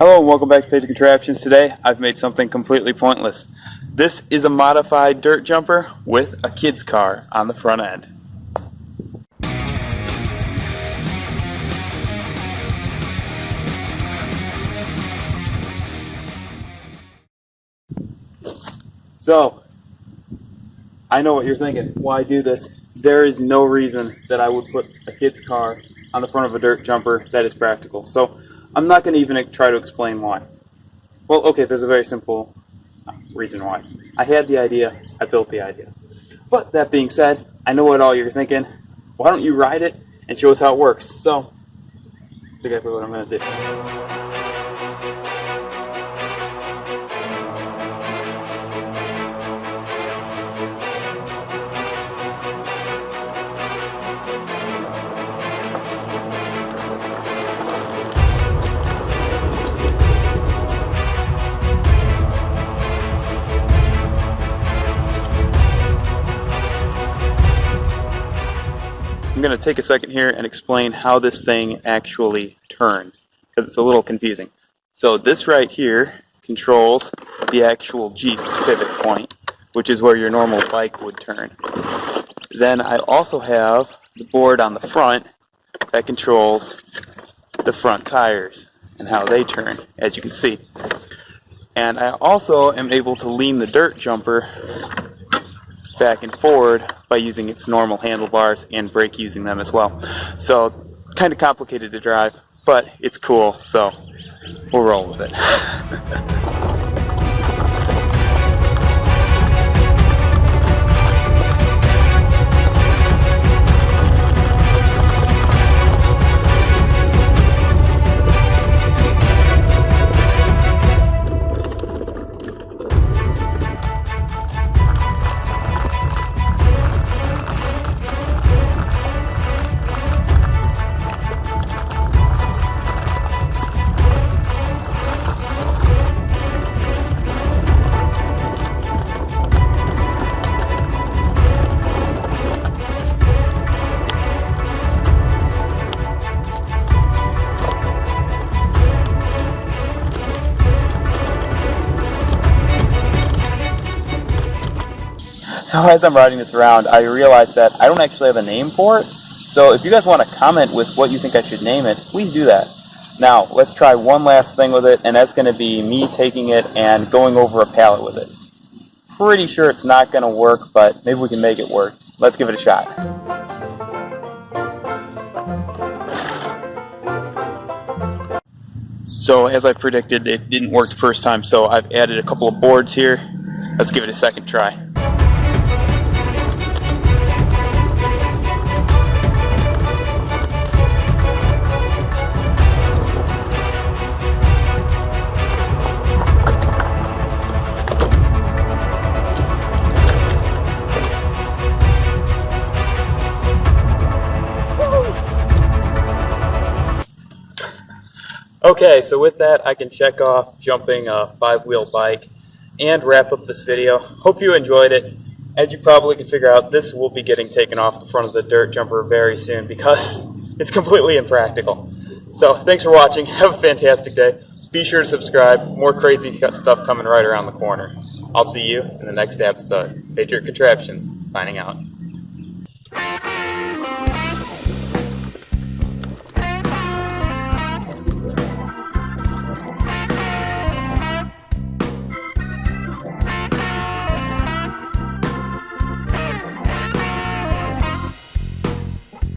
Hello and welcome back to Page of Contraptions. Today I've made something completely pointless. This is a modified dirt jumper with a kid's car on the front end. So, I know what you're thinking. Why do this? There is no reason that I would put a kid's car on the front of a dirt jumper that is practical. So, I'm not going to even try to explain why. Well, okay, there's a very simple reason why. I had the idea, I built the idea. But that being said, I know what all you're thinking. Why don't you ride it and show us how it works? So, that's exactly what I'm going to do. I'm going to take a second here and explain how this thing actually turns, because it's a little confusing. So this right here controls the actual Jeep's pivot point, which is where your normal bike would turn. Then I also have the board on the front that controls the front tires and how they turn, as you can see. And I also am able to lean the dirt jumper back and forward by using its normal handlebars and brake using them as well. So, kind of complicated to drive, but it's cool, so we'll roll with it. So as I'm riding this around, I realized that I don't actually have a name for it. So if you guys want to comment with what you think I should name it, please do that. Now, let's try one last thing with it, and that's going to be me taking it and going over a pallet with it. Pretty sure it's not going to work, but maybe we can make it work. Let's give it a shot. So as I predicted, it didn't work the first time, so I've added a couple of boards here. Let's give it a second try. Okay, so with that, I can check off jumping a 5-wheel bike and wrap up this video. Hope you enjoyed it. As you probably can figure out, this will be getting taken off the front of the dirt jumper very soon because it's completely impractical. So thanks for watching. Have a fantastic day. Be sure to subscribe. More crazy stuff coming right around the corner. I'll see you in the next episode. Page of Contraptions, signing out.